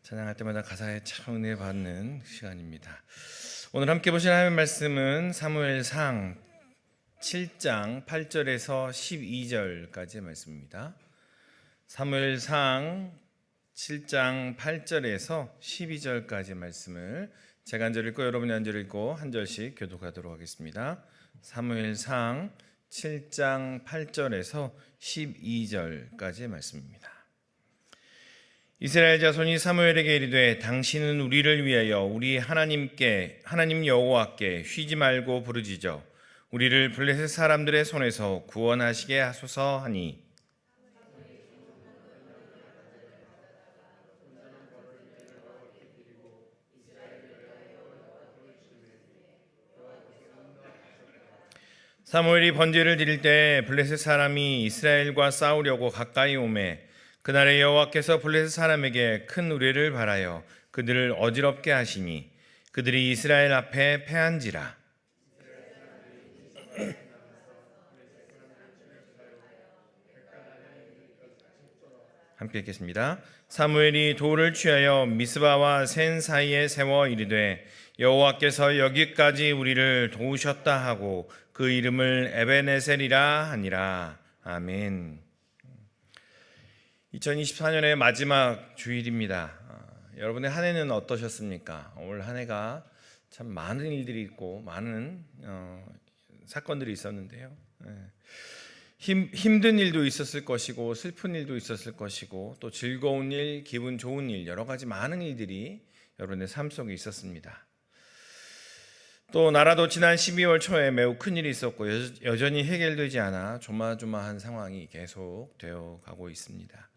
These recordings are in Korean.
찬양할 때마다 가사에 참 은혜 받는 시간입니다. 오늘 함께 보실 하나님의 말씀은 사무엘상 7장 8절에서 12절까지의 말씀입니다. 사무엘상 7장 8절에서 12절까지의 말씀을 제가 한 절 읽고 여러분이 한 절 읽고 한 절씩 교독하도록 하겠습니다. 사무엘상 7장 8절에서 12절까지의 말씀입니다. 이스라엘 자손이 사무엘에게 이르되 당신은 우리를 위하여 우리 하나님 여호와께 쉬지 말고 부르짖어 우리를 블레셋 사람들의 손에서 구원하시게 하소서 하니 사무엘이 번제를 드릴 때 블레셋 사람이 이스라엘과 싸우려고 가까이 오매 그날에 여호와께서 블레셋 사람에게 큰 우레를 발하여 그들을 어지럽게 하시니 그들이 이스라엘 앞에 패한지라. 함께 읽겠습니다. 사무엘이 돌을 취하여 미스바와 센 사이에 세워 이르되 여호와께서 여기까지 우리를 도우셨다 하고 그 이름을 에베네셀이라 하니라. 아멘. 2024년의 마지막 주일입니다. 여러분의 한 해는 어떠셨습니까? 올 한 해가 참 많은 일들이 있고 많은 사건들이 있었는데요. 힘든 일도 있었을 것이고 슬픈 일도 있었을 것이고 또 즐거운 일, 기분 좋은 일, 여러 가지 많은 일들이 여러분의 삶 속에 있었습니다. 또 나라도 지난 12월 초에 매우 큰 일이 있었고 여전히 해결되지 않아 조마조마한 상황이 계속되어 가고 있습니다.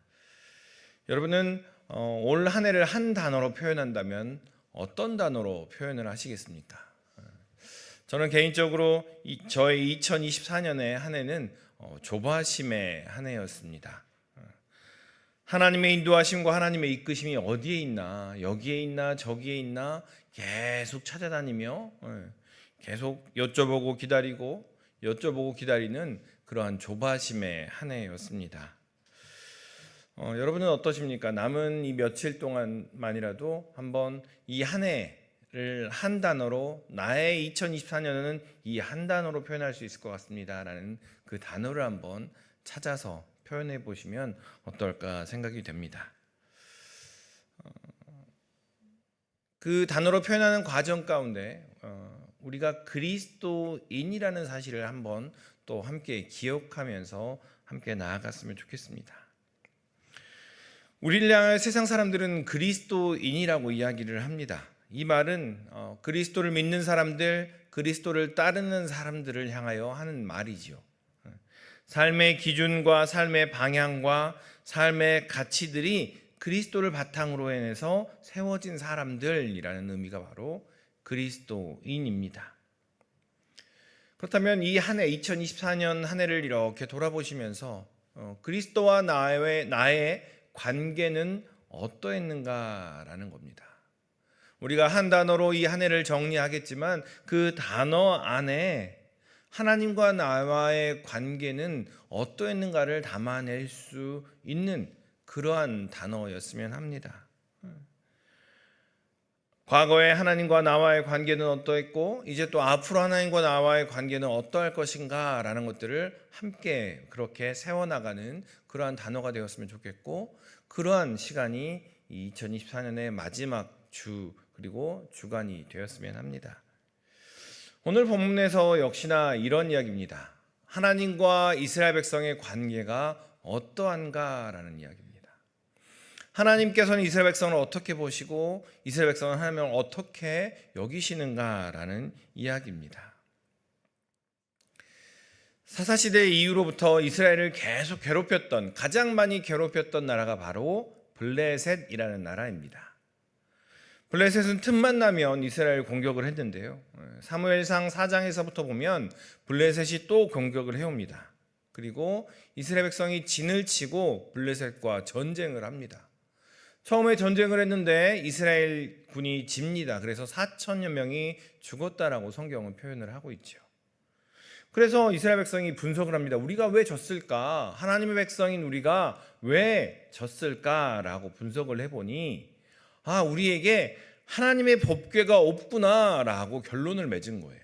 여러분은 올 한 해를 한 단어로 표현한다면 어떤 단어로 표현을 하시겠습니까? 저는 개인적으로 저의 2024년의 한 해는 조바심의 한 해였습니다. 하나님의 인도하심과 하나님의 이끄심이 어디에 있나, 여기에 있나, 저기에 있나 계속 찾아다니며 계속 여쭤보고 기다리는 그러한 조바심의 한 해였습니다. 여러분은 어떠십니까? 남은 이 며칠 동안만이라도 한번 이 한 해를 한 단어로 나의 2024년은 이 한 단어로 표현할 수 있을 것 같습니다 라는 그 단어를 한번 찾아서 표현해 보시면 어떨까 생각이 됩니다. 그 단어로 표현하는 과정 가운데 우리가 그리스도인이라는 사실을 한번 또 함께 기억하면서 함께 나아갔으면 좋겠습니다. 우리를 향해 세상 사람들은 그리스도인이라고 이야기를 합니다. 이 말은 그리스도를 믿는 사람들, 그리스도를 따르는 사람들을 향하여 하는 말이지요. 삶의 기준과 삶의 방향과 삶의 가치들이 그리스도를 바탕으로 해서 세워진 사람들이라는 의미가 바로 그리스도인입니다. 그렇다면 이 한 해, 2024년 한 해를 이렇게 돌아보시면서 그리스도와 나의 관계는 어떠했는가라는 겁니다. 우리가 한 단어로 이 한 해를 정리하겠지만 그 단어 안에 하나님과 나와의 관계는 어떠했는가를 담아낼 수 있는 그러한 단어였으면 합니다. 과거에 하나님과 나와의 관계는 어떠했고 이제 또 앞으로 하나님과 나와의 관계는 어떠할 것인가 라는 것들을 함께 그렇게 세워나가는 그러한 단어가 되었으면 좋겠고 그러한 시간이 2024년의 마지막 주 그리고 주간이 되었으면 합니다. 오늘 본문에서 역시나 이런 이야기입니다. 하나님과 이스라엘 백성의 관계가 어떠한가라는 이야기입니다. 하나님께서는 이스라엘 백성을 어떻게 보시고 이스라엘 백성은 하나님을 어떻게 여기시는가라는 이야기입니다. 사사시대 이후로부터 이스라엘을 계속 가장 많이 괴롭혔던 나라가 바로 블레셋이라는 나라입니다. 블레셋은 틈만 나면 이스라엘 공격을 했는데요. 사무엘상 4장에서부터 보면 블레셋이 또 공격을 해옵니다. 그리고 이스라엘 백성이 진을 치고 블레셋과 전쟁을 합니다. 처음에 전쟁을 했는데 이스라엘 군이 집니다. 그래서 4천여 명이 죽었다라고 성경은 표현을 하고 있죠. 그래서 이스라엘 백성이 분석을 합니다. 우리가 왜 졌을까? 하나님의 백성인 우리가 왜 졌을까라고 분석을 해보니 우리에게 하나님의 법궤가 없구나라고 결론을 맺은 거예요.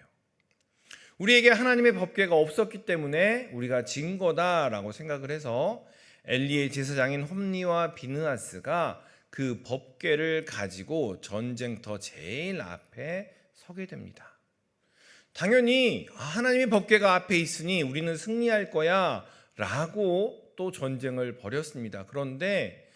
우리에게 하나님의 법궤가 없었기 때문에 우리가 진 거다라고 생각을 해서 엘리의 제사장인 홈니와 비느하스가 그 법궤를 가지고 전쟁터 제일 앞에 서게 됩니다. 당연히 하나님의 법궤가 앞에 있으니 우리는 승리할 거야 라고 또 전쟁을 벌였습니다. 그런데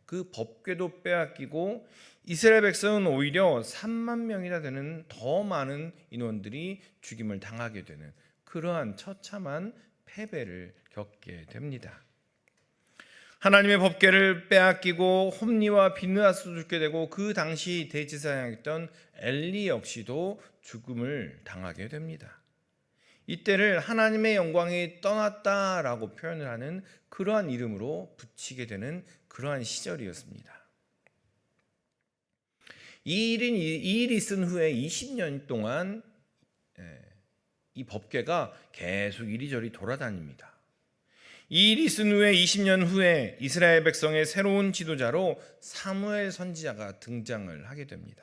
그 법궤도 빼앗기고 이스라엘 백성은 오히려 3만 명이나 되는 더 많은 인원들이 죽임을 당하게 되는 그러한 처참한 패배를 겪게 됩니다. 하나님의 법궤를 빼앗기고 홈니와 비느하스도 죽게 되고 그 당시 대제사장이었던 엘리 역시도 죽음을 당하게 됩니다. 이때를 하나님의 영광이 떠났다라고 표현을 하는 그러한 이름으로 붙이게 되는 그러한 시절이었습니다. 이 일이 있은 후에 20년 동안 이 법궤가 계속 이리저리 돌아다닙니다. 이 일이 있은 후에 20년 후에 이스라엘 백성의 새로운 지도자로 사무엘 선지자가 등장을 하게 됩니다.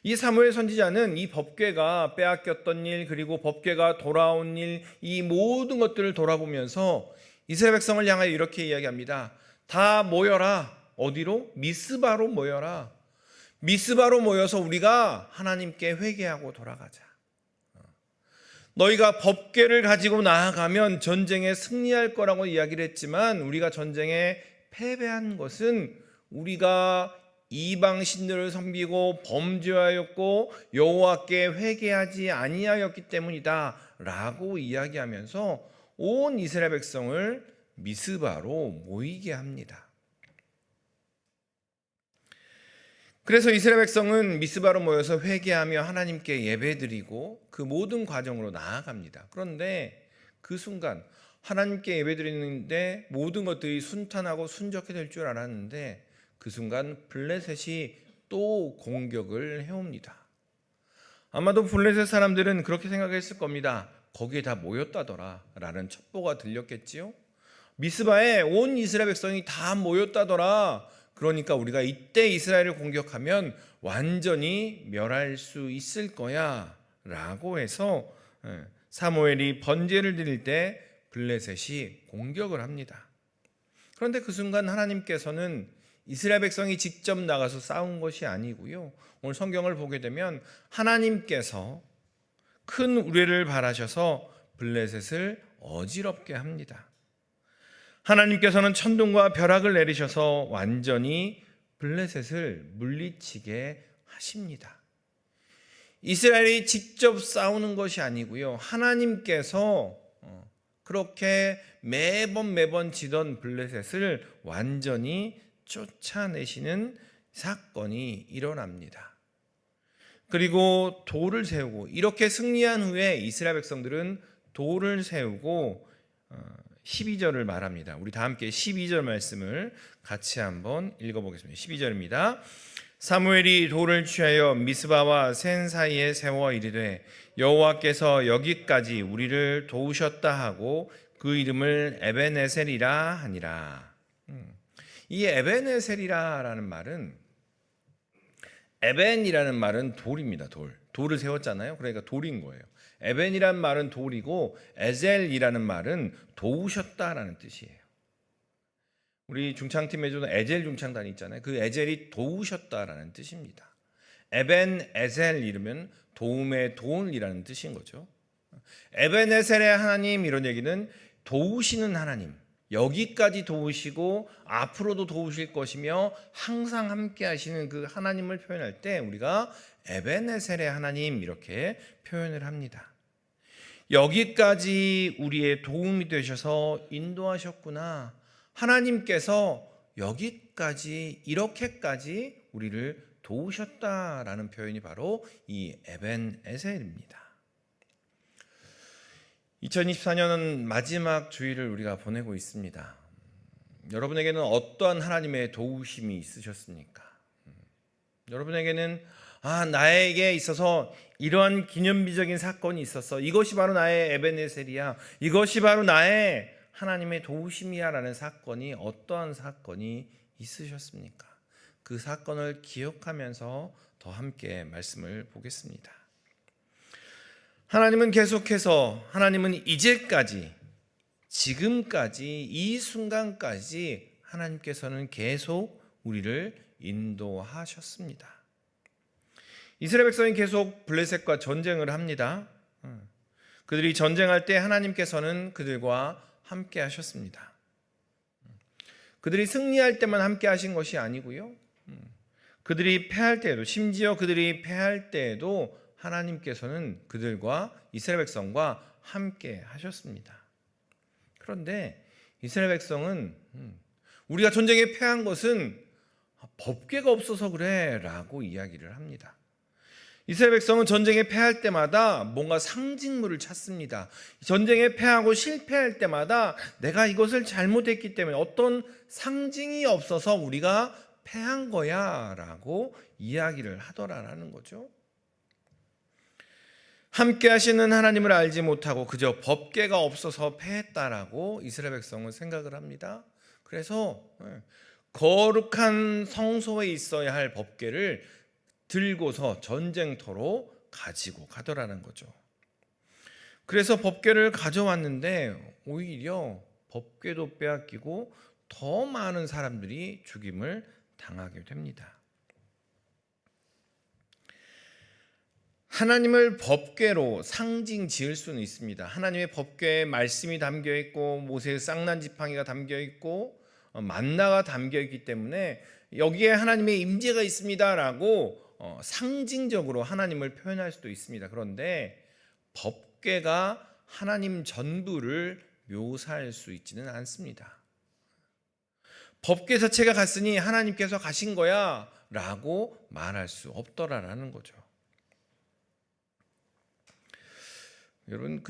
이 사무엘 선지자는 이 법궤가 빼앗겼던 일, 그리고 법궤가 돌아온 일, 이 모든 것들을 돌아보면서 이스라엘 백성을 향하여 이렇게 이야기합니다. 다 모여라. 어디로? 미스바로 모여라. 미스바로 모여서 우리가 하나님께 회개하고 돌아가자. 너희가 법궤를 가지고 나아가면 전쟁에 승리할 거라고 이야기를 했지만 우리가 전쟁에 패배한 것은 우리가 이방 신들을 섬기고 범죄하였고 여호와께 회개하지 아니하였기 때문이다 라고 이야기하면서 온 이스라엘 백성을 미스바로 모이게 합니다. 그래서 이스라엘 백성은 미스바로 모여서 회개하며 하나님께 예배드리고 그 모든 과정으로 나아갑니다. 그런데 그 순간 하나님께 예배드리는데 모든 것들이 순탄하고 순적해 될 줄 알았는데 그 순간 블레셋이 또 공격을 해옵니다. 아마도 블레셋 사람들은 그렇게 생각했을 겁니다. 거기에 다 모였다더라 라는 첩보가 들렸겠지요. 미스바에 온 이스라엘 백성이 다 모였다더라. 그러니까 우리가 이때 이스라엘을 공격하면 완전히 멸할 수 있을 거야 라고 해서 사무엘이 번제를 드릴 때 블레셋이 공격을 합니다. 그런데 그 순간 하나님께서는 이스라엘 백성이 직접 나가서 싸운 것이 아니고요. 오늘 성경을 보게 되면 하나님께서 큰 우레를 발하셔서 블레셋을 어지럽게 합니다. 하나님께서는 천둥과 벼락을 내리셔서 완전히 블레셋을 물리치게 하십니다. 이스라엘이 직접 싸우는 것이 아니고요. 하나님께서 그렇게 매번 지던 블레셋을 완전히 쫓아내시는 사건이 일어납니다. 그리고 돌을 세우고 이렇게 승리한 후에 이스라엘 백성들은 돌을 세우고 12절을 말합니다. 우리 다 함께 12절 말씀을 같이 한번 읽어보겠습니다. 12절입니다. 사무엘이 돌을 취하여 미스바와 센 사이에 세워 이르되 여호와께서 여기까지 우리를 도우셨다 하고 그 이름을 에벤에셀이라 하니라. 이 에벤에셀이라는 말은 에벤이라는 말은 돌입니다. 돌을 세웠잖아요. 그러니까 돌인 거예요. 에벤이란 말은 돌이고 에젤이라는 말은 도우셨다라는 뜻이에요. 우리 중창팀에도 에젤 중창단이 있잖아요. 그 에젤이 도우셨다라는 뜻입니다. 에벤 에셀 이르면 도움의 도움이라는 뜻인 거죠. 에벤 에셀의 하나님 이런 얘기는 도우시는 하나님, 여기까지 도우시고 앞으로도 도우실 것이며 항상 함께 하시는 그 하나님을 표현할 때 우리가 에벤에셀의 하나님 이렇게 표현을 합니다. 여기까지 우리의 도움이 되셔서 인도하셨구나. 하나님께서 여기까지 이렇게까지 우리를 도우셨다라는 표현이 바로 이 에벤에셀입니다. 2024년은 마지막 주일을 우리가 보내고 있습니다. 여러분에게는 어떠한 하나님의 도우심이 있으셨습니까? 여러분에게는 나에게 있어서 이러한 기념비적인 사건이 있었어. 이것이 바로 나의 에벤에셀이야. 이것이 바로 나의 하나님의 도우심이야 라는 사건이 어떠한 사건이 있으셨습니까? 그 사건을 기억하면서 더 함께 말씀을 보겠습니다. 하나님은 계속해서, 하나님은 이제까지, 지금까지, 이 순간까지 하나님께서는 계속 우리를 인도하셨습니다. 이스라엘 백성이 계속 블레셋과 전쟁을 합니다. 그들이 전쟁할 때 하나님께서는 그들과 함께 하셨습니다. 그들이 승리할 때만 함께 하신 것이 아니고요. 그들이 패할 때에도, 심지어 그들이 패할 때에도 하나님께서는 그들과 이스라엘 백성과 함께 하셨습니다. 그런데 이스라엘 백성은 우리가 전쟁에 패한 것은 법궤가 없어서 그래 라고 이야기를 합니다. 이스라엘 백성은 전쟁에 패할 때마다 뭔가 상징물을 찾습니다. 전쟁에 패하고 실패할 때마다 내가 이것을 잘못했기 때문에 어떤 상징이 없어서 우리가 패한 거야 라고 이야기를 하더라라는 거죠. 함께 하시는 하나님을 알지 못하고 그저 법궤가 없어서 패했다라고 이스라엘 백성은 생각을 합니다. 그래서 거룩한 성소에 있어야 할 법궤를 들고서 전쟁터로 가지고 가더라는 거죠. 그래서 법궤를 가져왔는데 오히려 법궤도 빼앗기고 더 많은 사람들이 죽임을 당하게 됩니다. 하나님을 법궤로 상징 지을 수는 있습니다. 하나님의 법궤에 말씀이 담겨 있고 모세의 쌍난 지팡이가 담겨 있고 만나가 담겨 있기 때문에 여기에 하나님의 임재가 있습니다라고 상징적으로 하나님을 표현할 수도 있습니다. 그런데 법궤가 하나님 전부를 묘사할 수 있지는 않습니다. 법궤 자체가 갔으니 하나님께서 가신 거야 라고 말할 수 없더라라는 거죠. 여러분,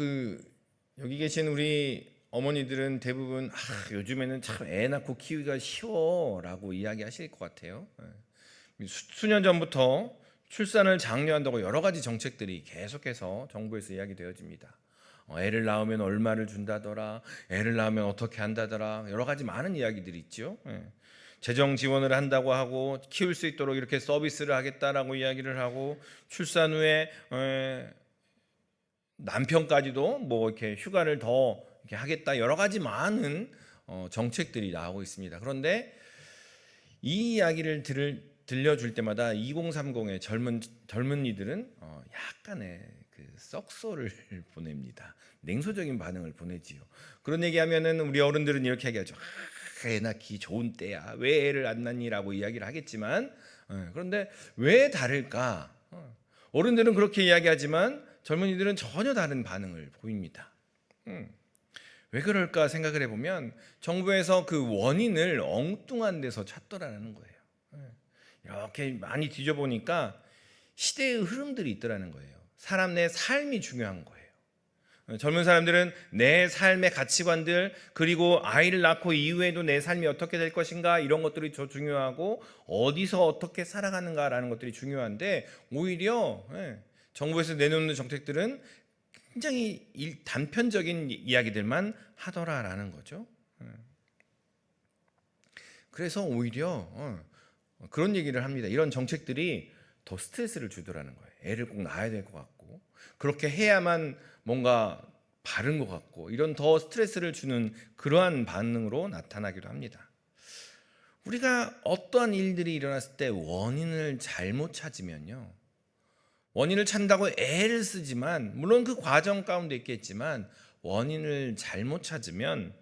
여기 계신 우리 어머니들은 대부분 요즘에는 참 애 낳고 키우기가 쉬워라고 이야기하실 것 같아요. 수년 전부터 출산을 장려한다고 여러 가지 정책들이 계속해서 정부에서 이야기되어집니다. 애를 낳으면 얼마를 준다더라, 애를 낳으면 어떻게 한다더라, 여러 가지 많은 이야기들이 있죠. 재정 지원을 한다고 하고 키울 수 있도록 이렇게 서비스를 하겠다라고 이야기를 하고 출산 후에 남편까지도 뭐 이렇게 휴가를 더 이렇게 하겠다, 여러 가지 많은 정책들이 나오고 있습니다. 그런데 이 이야기를 들려줄 때마다 2030의 젊은이들은 약간의 썩소를 보냅니다. 냉소적인 반응을 보내지요. 그런 얘기하면은 우리 어른들은 이렇게 얘기하죠. 애 낳기 좋은 때야. 왜 애를 안 낳니라고 이야기를 하겠지만, 그런데 왜 다를까? 어른들은 그렇게 이야기하지만 젊은이들은 전혀 다른 반응을 보입니다. 왜 그럴까 생각을 해보면 정부에서 그 원인을 엉뚱한 데서 찾더라는 거예요. 이렇게 많이 뒤져보니까 시대의 흐름들이 있더라는 거예요. 사람 내 삶이 중요한 거예요. 젊은 사람들은 내 삶의 가치관들, 그리고 아이를 낳고 이후에도 내 삶이 어떻게 될 것인가, 이런 것들이 더 중요하고 어디서 어떻게 살아가는가라는 것들이 중요한데, 오히려 정부에서 내놓는 정책들은 굉장히 단편적인 이야기들만 하더라라는 거죠. 그래서 오히려 그런 얘기를 합니다. 이런 정책들이 더 스트레스를 주더라는 거예요. 애를 꼭 낳아야 될 것 같고, 그렇게 해야만 뭔가 바른 것 같고, 이런 더 스트레스를 주는 그러한 반응으로 나타나기도 합니다. 우리가 어떠한 일들이 일어났을 때 원인을 잘못 찾으면요, 원인을 찾는다고 애를 쓰지만, 물론 그 과정 가운데 있겠지만 원인을 잘못 찾으면,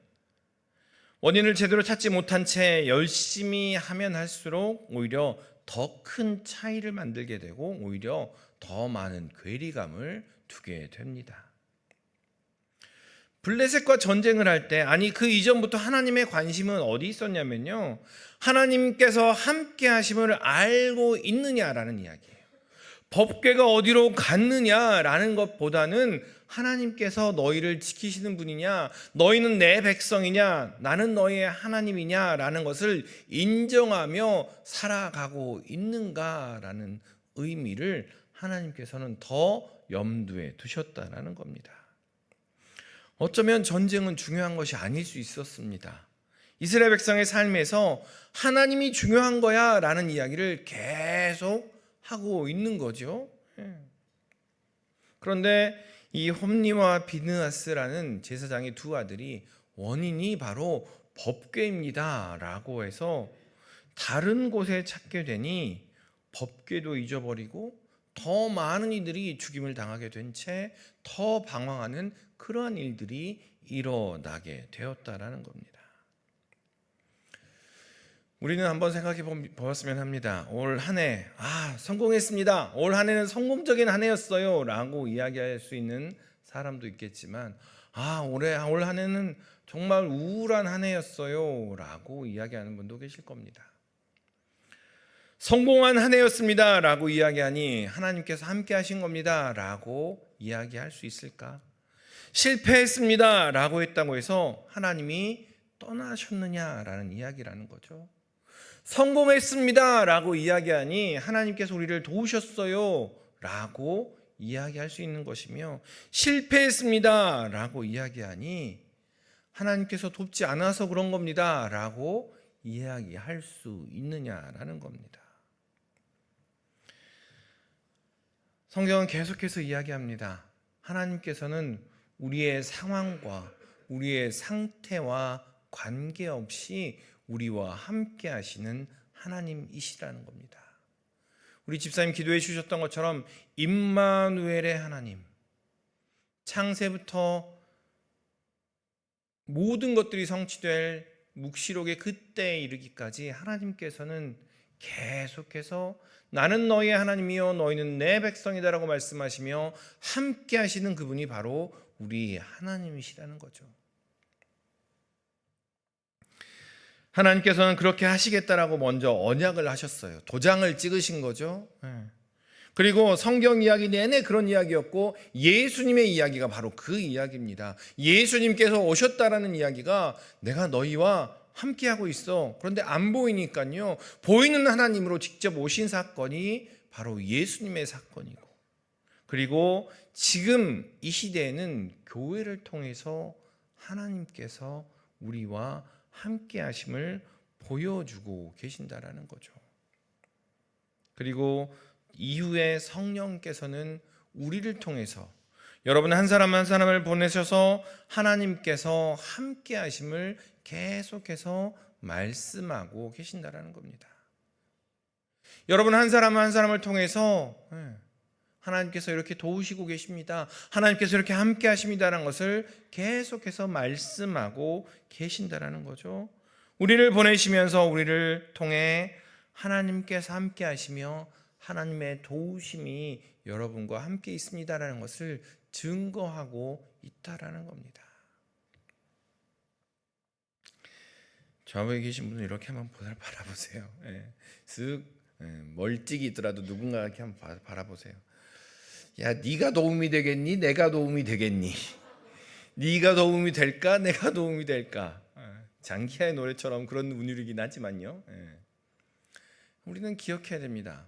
원인을 제대로 찾지 못한 채 열심히 하면 할수록 오히려 더 큰 차이를 만들게 되고 오히려 더 많은 괴리감을 두게 됩니다. 블레셋과 전쟁을 할 때, 아니 그 이전부터 하나님의 관심은 어디 있었냐면요, 하나님께서 함께 하심을 알고 있느냐라는 이야기예요. 법궤가 어디로 갔느냐라는 것보다는 하나님께서 너희를 지키시는 분이냐, 너희는 내 백성이냐, 나는 너희의 하나님이냐라는 것을 인정하며 살아가고 있는가라는 의미를 하나님께서는 더 염두에 두셨다라는 겁니다. 어쩌면 전쟁은 중요한 것이 아닐 수 있었습니다. 이스라엘 백성의 삶에서 하나님이 중요한 거야 라는 이야기를 계속 하고 있는 거죠. 그런데 이 홈리와 비느하스라는 제사장의 두 아들이 원인이 바로 법궤입니다 라고 해서 다른 곳에 찾게 되니 법궤도 잊어버리고 더 많은 이들이 죽임을 당하게 된 채 더 방황하는 그러한 일들이 일어나게 되었다라는 겁니다. 우리는 한번 생각해 보았으면 합니다. 올 한 해, 성공했습니다. 올 한 해는 성공적인 한 해였어요 라고 이야기할 수 있는 사람도 있겠지만, 올 한 해는 정말 우울한 한 해였어요 라고 이야기하는 분도 계실 겁니다. 성공한 한 해였습니다 라고 이야기하니 하나님께서 함께 하신 겁니다 라고 이야기할 수 있을까? 실패했습니다 라고 했다고 해서 하나님이 떠나셨느냐라는 이야기라는 거죠. 성공했습니다 라고 이야기하니 하나님께서 우리를 도우셨어요 라고 이야기할 수 있는 것이며, 실패했습니다 라고 이야기하니 하나님께서 돕지 않아서 그런 겁니다 라고 이야기할 수 있느냐라는 겁니다. 성경은 계속해서 이야기합니다. 하나님께서는 우리의 상황과 우리의 상태와 관계없이 우리와 함께 하시는 하나님이시라는 겁니다. 우리 집사님 기도해 주셨던 것처럼 임마누엘의 하나님, 창세부터 모든 것들이 성취될 묵시록의 그때에 이르기까지 하나님께서는 계속해서 나는 너희의 하나님이요 너희는 내 백성이다라고 말씀하시며 함께 하시는 그분이 바로 우리 하나님이시라는 거죠. 하나님께서는 그렇게 하시겠다라고 먼저 언약을 하셨어요. 도장을 찍으신 거죠. 그리고 성경 이야기 내내 그런 이야기였고, 예수님의 이야기가 바로 그 이야기입니다. 예수님께서 오셨다라는 이야기가 내가 너희와 함께하고 있어. 그런데 안 보이니까요, 보이는 하나님으로 직접 오신 사건이 바로 예수님의 사건이고, 그리고 지금 이 시대에는 교회를 통해서 하나님께서 우리와 함께 하심을 보여주고 계신다라는 거죠. 그리고 이후에 성령께서는 우리를 통해서 여러분 한 사람 한 사람을 보내셔서 하나님께서 함께 하심을 계속해서 말씀하고 계신다라는 겁니다. 여러분 한 사람 한 사람을 통해서 하나님께서 이렇게 도우시고 계십니다. 하나님께서 이렇게 함께 하십니다라는 것을 계속해서 말씀하고 계신다라는 거죠. 우리를 보내시면서 우리를 통해 하나님께서 함께 하시며 하나님의 도우심이 여러분과 함께 있습니다라는 것을 증거하고 있다라는 겁니다. 좌우에 계신 분은 이렇게 한번 바라보세요. 쓱 멀찍이 있더라도 누군가 이렇게 한번 바라보세요. 야, 네가 도움이 되겠니? 내가 도움이 되겠니? 네가 도움이 될까? 내가 도움이 될까? 장기하의 노래처럼 그런 운율이긴 하지만요. 우리는 기억해야 됩니다.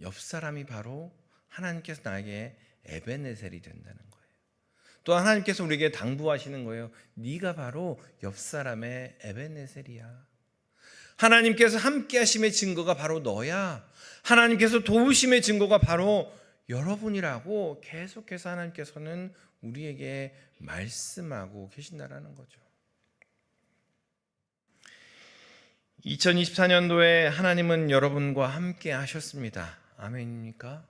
옆 사람이 바로 하나님께서 나에게 에베네셀이 된다는 거예요. 또 하나님께서 우리에게 당부하시는 거예요. 네가 바로 옆 사람의 에베네셀이야. 하나님께서 함께 하심의 증거가 바로 너야. 하나님께서 도우심의 증거가 바로 여러분이라고 계속해서 하나님께서는 우리에게 말씀하고 계신다라는 거죠. 2024년도에 하나님은 여러분과 함께 하셨습니다. 아멘입니까?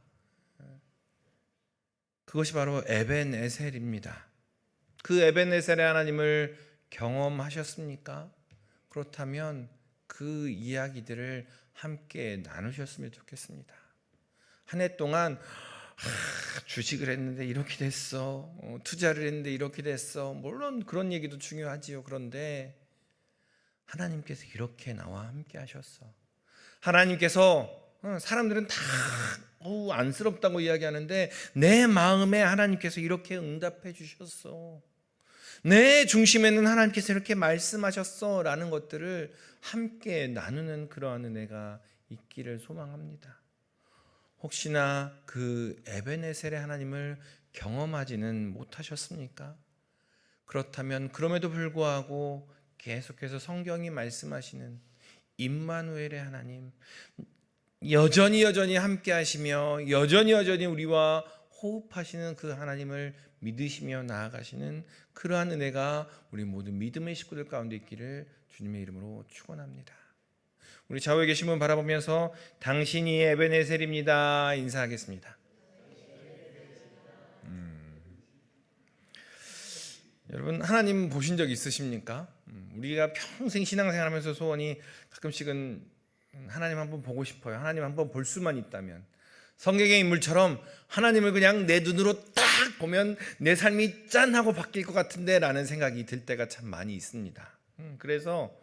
그것이 바로 에벤에셀입니다. 그 에벤에셀의 하나님을 경험하셨습니까? 그렇다면 그 이야기들을 함께 나누셨으면 좋겠습니다. 한 해 동안 주식을 했는데 이렇게 됐어, 투자를 했는데 이렇게 됐어. 물론 그런 얘기도 중요하지요. 그런데 하나님께서 이렇게 나와 함께 하셨어. 하나님께서 사람들은 다 안쓰럽다고 이야기하는데 내 마음에 하나님께서 이렇게 응답해 주셨어. 내 중심에는 하나님께서 이렇게 말씀하셨어 라는 것들을 함께 나누는 그러한 은혜가 있기를 소망합니다. 혹시나 그 에베네셀의 하나님을 경험하지는 못하셨습니까? 그렇다면 그럼에도 불구하고 계속해서 성경이 말씀하시는 임마누엘의 하나님, 여전히 함께 하시며 여전히 우리와 호흡하시는 그 하나님을 믿으시며 나아가시는 그러한 은혜가 우리 모든 믿음의 식구들 가운데 있기를 주님의 이름으로 축원합니다. 우리 좌우에 계신 분 바라보면서 당신이 에베네셀입니다 인사하겠습니다. 여러분, 하나님 보신 적 있으십니까? 우리가 평생 신앙생활하면서 소원이 가끔씩은 하나님 한번 보고 싶어요. 하나님 한번 볼 수만 있다면. 성경의 인물처럼 하나님을 그냥 내 눈으로 딱 보면 내 삶이 짠 하고 바뀔 것 같은데 라는 생각이 들 때가 참 많이 있습니다. 그래서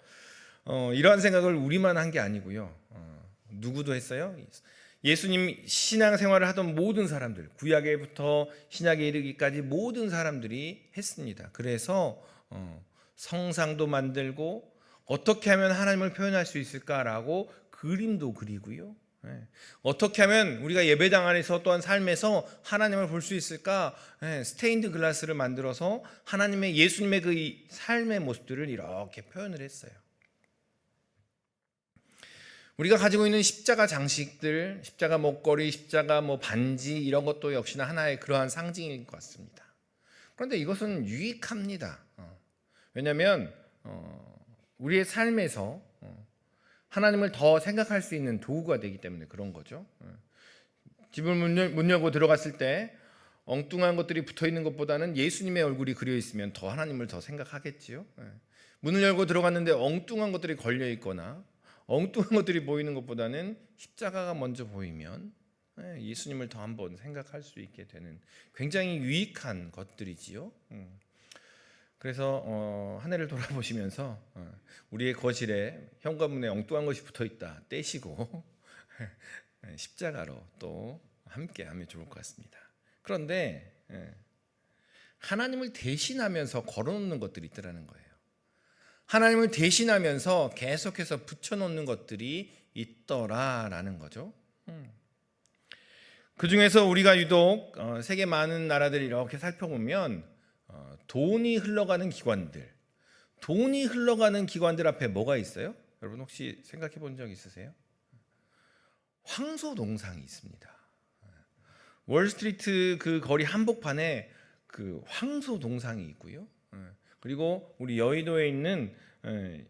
이러한 생각을 우리만 한 게 아니고요. 누구도 했어요. 예수님 신앙생활을 하던 모든 사람들, 구약에부터 신약에 이르기까지 모든 사람들이 했습니다. 그래서 성상도 만들고 어떻게 하면 하나님을 표현할 수 있을까라고 그림도 그리고요. 어떻게 하면 우리가 예배당 안에서 또한 삶에서 하나님을 볼 수 있을까? 스테인드 글라스를 만들어서 하나님의 예수님의 그 삶의 모습들을 이렇게 표현을 했어요. 우리가 가지고 있는 십자가 장식들, 십자가 목걸이, 십자가 반지 이런 것도 역시나 하나의 그러한 상징일 것 같습니다. 그런데 이것은 유익합니다. 왜냐하면 우리의 삶에서 하나님을 더 생각할 수 있는 도구가 되기 때문에 그런 거죠. 집을 문 열고 들어갔을 때 엉뚱한 것들이 붙어 있는 것보다는 예수님의 얼굴이 그려 있으면 더 하나님을 더 생각하겠지요. 문을 열고 들어갔는데 엉뚱한 것들이 걸려 있거나 엉뚱한 것들이 보이는 것보다는 십자가가 먼저 보이면 예수님을 더 한번 생각할 수 있게 되는 굉장히 유익한 것들이지요. 그래서 한 해를 돌아보시면서 우리의 거실에 현관문에 엉뚱한 것이 붙어 있다 떼시고 십자가로 또 함께 하면 좋을 것 같습니다. 그런데 하나님을 대신하면서 걸어놓는 것들이 있더라는 거예요. 하나님을 대신하면서 계속해서 붙여놓는 것들이 있더라라는 거죠. 그 중에서 우리가 유독 세계 많은 나라들을 이렇게 살펴보면 돈이 흘러가는 기관들 앞에 뭐가 있어요? 여러분 혹시 생각해 본 적 있으세요? 황소동상이 있습니다. 월스트리트 그 거리 한복판에 그 황소동상이 있고요. 그리고 우리 여의도에 있는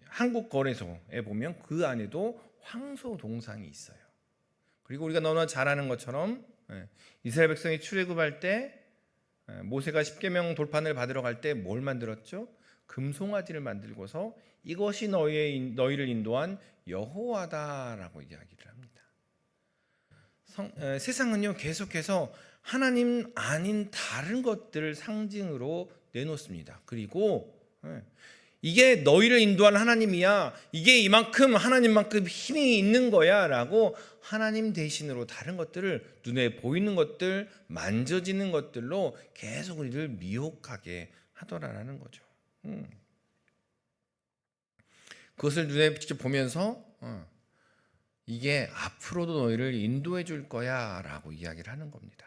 한국거래소에 보면 그 안에도 황소동상이 있어요. 그리고 우리가 너무나 잘 아는 것처럼 이스라엘 백성이 출애굽할 때 모세가 십계명 돌판을 받으러 갈 때 뭘 만들었죠? 금송아지를 만들고서 이것이 너희를 인도한 여호와다라고 이야기를 합니다. 세상은요 계속해서 하나님 아닌 다른 것들을 상징으로 내놓습니다. 그리고 이게 너희를 인도한 하나님이야, 이게 이만큼 하나님만큼 힘이 있는 거야 라고 하나님 대신으로 다른 것들을 눈에 보이는 것들, 만져지는 것들로 계속 우리를 미혹하게 하더라라는 거죠. 그것을 눈에 직접 보면서 이게 앞으로도 너희를 인도해 줄 거야 라고 이야기를 하는 겁니다.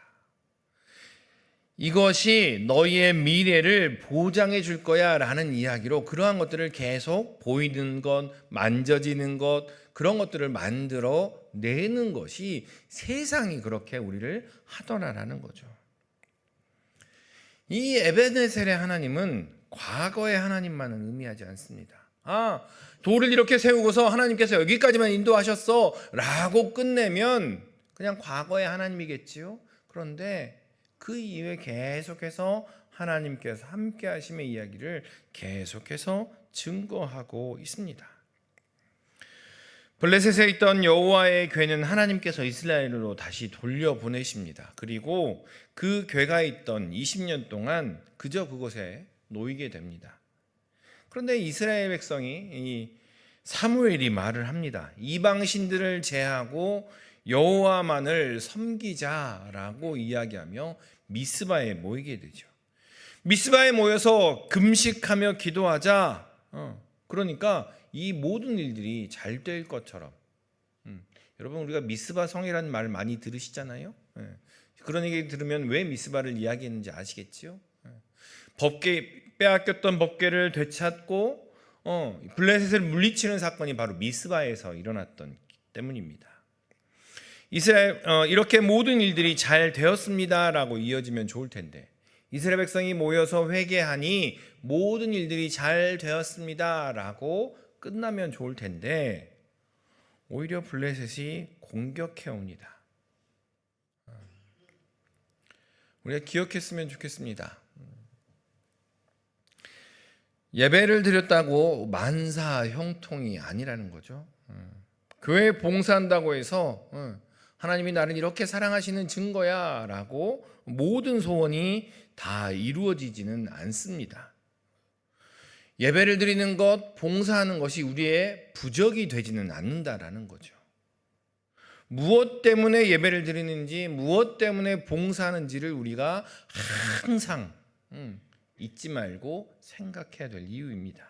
이것이 너희의 미래를 보장해 줄 거야 라는 이야기로 그러한 것들을 계속 보이는 것, 만져지는 것, 그런 것들을 만들어 내는 것이 세상이 그렇게 우리를 하더라라는 거죠. 이 에베네셀의 하나님은 과거의 하나님만은 의미하지 않습니다. 돌을 이렇게 세우고서 하나님께서 여기까지만 인도하셨어 라고 끝내면 그냥 과거의 하나님이겠지요. 그런데 그 이후에 계속해서 하나님께서 함께 하심의 이야기를 계속해서 증거하고 있습니다. 블레셋에 있던 여호와의 궤는 하나님께서 이스라엘로 다시 돌려보내십니다. 그리고 그 궤가 있던 20년 동안 그저 그곳에 놓이게 됩니다. 그런데 이스라엘 백성이 이 사무엘이 말을 합니다. 이방신들을 제하고 여호와만을 섬기자라고 이야기하며 미스바에 모이게 되죠. 미스바에 모여서 금식하며 기도하자. 그러니까 이 모든 일들이 잘 될 것처럼. 여러분 우리가 미스바 성이라는 말 많이 들으시잖아요. 그런 얘기 들으면 왜 미스바를 이야기했는지 아시겠지요? 빼앗겼던 법궤를 되찾고 블레셋을 물리치는 사건이 바로 미스바에서 일어났던 때문입니다. 이스라엘 이렇게 모든 일들이 잘 되었습니다라고 이어지면 좋을 텐데 이스라엘 백성이 모여서 회개하니 모든 일들이 잘 되었습니다라고 끝나면 좋을 텐데 오히려 블레셋이 공격해 옵니다. 우리가 기억했으면 좋겠습니다. 예배를 드렸다고 만사 형통이 아니라는 거죠. 교회 봉사한다고 해서 하나님이 나를 이렇게 사랑하시는 증거야 라고 모든 소원이 다 이루어지지는 않습니다. 예배를 드리는 것, 봉사하는 것이 우리의 부적이 되지는 않는다라는 거죠. 무엇 때문에 예배를 드리는지, 무엇 때문에 봉사하는지를 우리가 항상 잊지 말고 생각해야 될 이유입니다.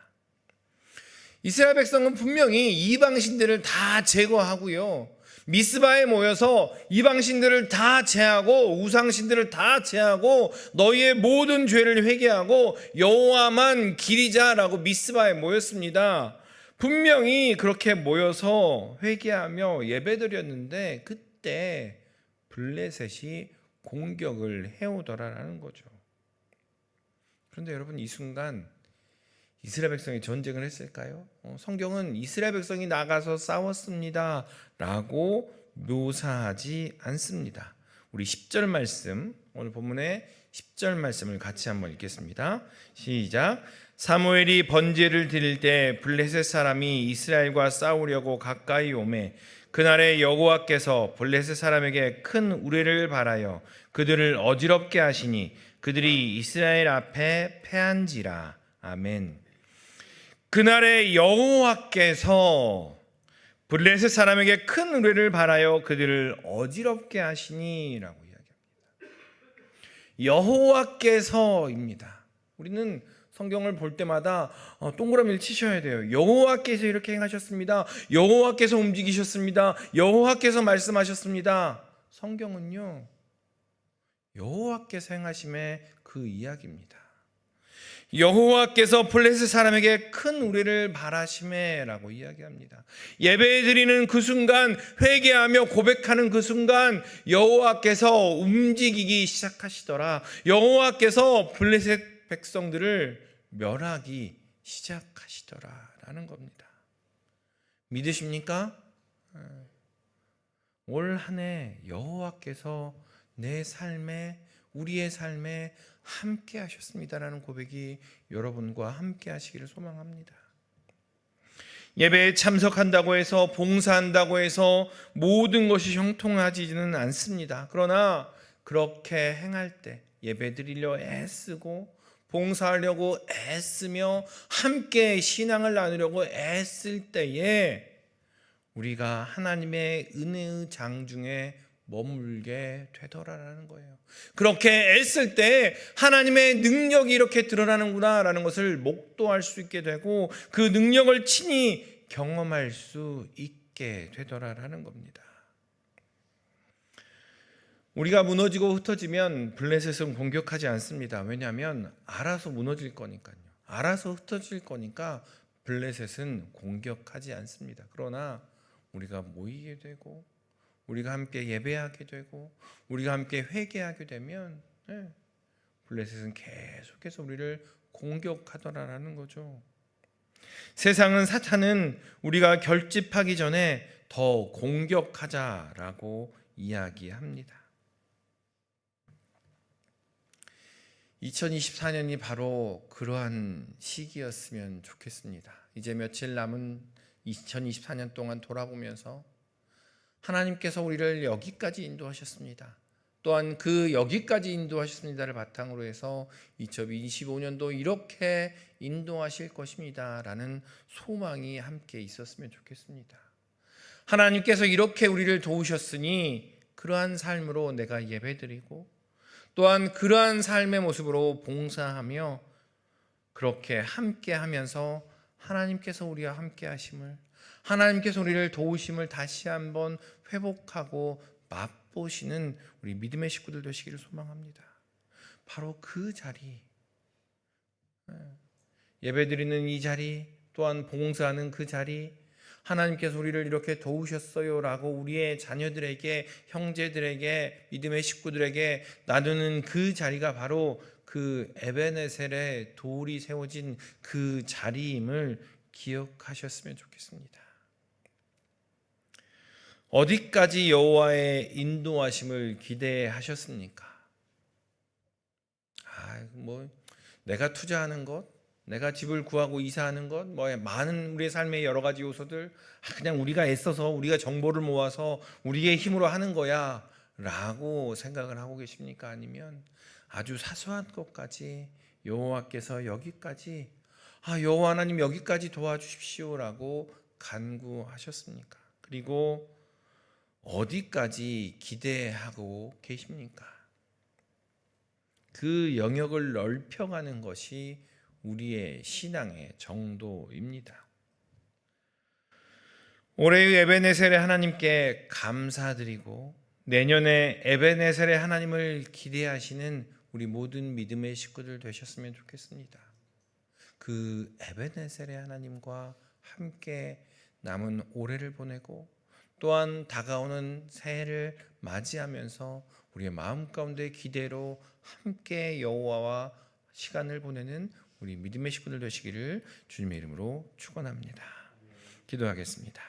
이스라엘 백성은 분명히 이방신들을 다 제거하고요, 미스바에 모여서 이방신들을 다 제하고 우상신들을 다 제하고 너희의 모든 죄를 회개하고 여호와만 기리자라고 미스바에 모였습니다. 분명히 그렇게 모여서 회개하며 예배드렸는데 그때 블레셋이 공격을 해오더라라는 거죠. 그런데 여러분, 이 순간 이스라엘 백성이 전쟁을 했을까요? 성경은 이스라엘 백성이 나가서 싸웠습니다 라고 묘사하지 않습니다. 우리 10절 말씀, 오늘 본문의 10절 말씀을 같이 한번 읽겠습니다. 시작. 사무엘이 번제를 드릴 때 블레셋 사람이 이스라엘과 싸우려고 가까이 오매 그날에 여호와께서 블레셋 사람에게 큰 우레를 발하여 그들을 어지럽게 하시니 그들이 이스라엘 앞에 패한지라. 아멘. 그날에 여호와께서 블레셋 사람에게 큰 우레를 발하여 그들을 어지럽게 하시니라고 이야기합니다. 여호와께서입니다. 우리는 성경을 볼 때마다 동그라미를 치셔야 돼요. 여호와께서 이렇게 행하셨습니다. 여호와께서 움직이셨습니다. 여호와께서 말씀하셨습니다. 성경은요, 여호와께서 행하심의 그 이야기입니다. 여호와께서 블레셋 사람에게 큰 우레를 발하심에라고 이야기합니다. 예배 드리는 그 순간, 회개하며 고백하는 그 순간 여호와께서 움직이기 시작하시더라. 여호와께서 블레셋 백성들을 멸하기 시작하시더라라는 겁니다. 믿으십니까? 올 한 해 여호와께서 내 삶에, 우리의 삶에 함께 하셨습니다라는 고백이 여러분과 함께 하시기를 소망합니다. 예배에 참석한다고 해서, 봉사한다고 해서 모든 것이 형통하지는 않습니다. 그러나 그렇게 행할 때, 예배 드리려 애쓰고 봉사하려고 애쓰며 함께 신앙을 나누려고 애쓸 때에 우리가 하나님의 은혜의 장중에 머물게 되더라라는 거예요. 그렇게 애쓸 때 하나님의 능력이 이렇게 드러나는구나라는 것을 목도할 수 있게 되고 그 능력을 친히 경험할 수 있게 되더라라는 겁니다. 우리가 무너지고 흩어지면 블레셋은 공격하지 않습니다. 왜냐하면 알아서 무너질 거니까요. 알아서 흩어질 거니까 블레셋은 공격하지 않습니다. 그러나 우리가 모이게 되고 우리가 함께 예배하게 되고 우리가 함께 회개하게 되면 블레셋은 계속해서 우리를 공격하더라라는 거죠. 세상은, 사탄은 우리가 결집하기 전에 더 공격하자라고 이야기합니다. 2024년이 바로 그러한 시기였으면 좋겠습니다. 이제 며칠 남은 2024년 동안 돌아보면서 하나님께서 우리를 여기까지 인도하셨습니다. 또한 그 여기까지 인도하셨습니다를 바탕으로 해서 2025년도 이렇게 인도하실 것입니다 라는 소망이 함께 있었으면 좋겠습니다. 하나님께서 이렇게 우리를 도우셨으니 그러한 삶으로 내가 예배드리고 또한 그러한 삶의 모습으로 봉사하며 그렇게 함께 하면서 하나님께서 우리와 함께 하심을, 하나님께서 우리를 도우심을 다시 한번 회복하고 맛보시는 우리 믿음의 식구들 되시기를 소망합니다. 바로 그 자리, 예배드리는 이 자리, 또한 봉사하는 그 자리, 하나님께서 우리를 이렇게 도우셨어요라고 우리의 자녀들에게, 형제들에게, 믿음의 식구들에게 나누는 그 자리가 바로 그 에베네셀의 돌이 세워진 그 자리임을 기억하셨으면 좋겠습니다. 어디까지 여호와의 인도하심을 기대하셨습니까? 내가 투자하는 것, 내가 집을 구하고 이사하는 것, 많은 우리의 삶의 여러 가지 요소들, 그냥 우리가 애써서, 우리가 정보를 모아서 우리의 힘으로 하는 거야 라고 생각을 하고 계십니까? 아니면 아주 사소한 것까지 여호와께서 여기까지, 여호와 하나님 여기까지 도와주십시오 라고 간구하셨습니까? 그리고 어디까지 기대하고 계십니까? 그 영역을 넓혀가는 것이 우리의 신앙의 정도입니다. 올해의 에베네셀의 하나님께 감사드리고 내년에 에베네셀의 하나님을 기대하시는 우리 모든 믿음의 식구들 되셨으면 좋겠습니다. 그 에베네셀의 하나님과 함께 남은 올해를 보내고 또한 다가오는 새해를 맞이하면서 우리의 마음 가운데 기대로 함께 여호와와 시간을 보내는 우리 믿음의 식구들 되시기를 주님의 이름으로 축원합니다. 기도하겠습니다.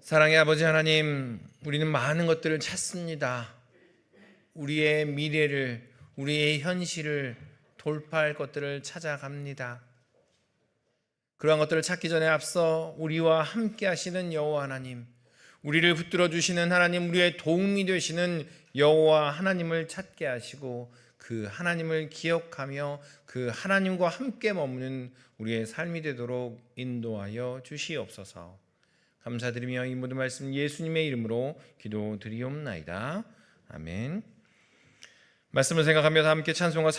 사랑의 아버지 하나님, 우리는 많은 것들을 찾습니다. 우리의 미래를, 우리의 현실을 돌파할 것들을 찾아갑니다. 그러한 것들을 찾기 전에 앞서 우리와 함께 하시는 여호와 하나님, 우리를 붙들어 주시는 하나님, 우리의 도움이 되시는 여호와 하나님을 찾게 하시고 그 하나님을 기억하며 그 하나님과 함께 머무는 우리의 삶이 되도록 인도하여 주시옵소서. 감사드리며 이 모든 말씀 예수님의 이름으로 기도드리옵나이다. 아멘. 말씀을 생각하면서 함께 찬송가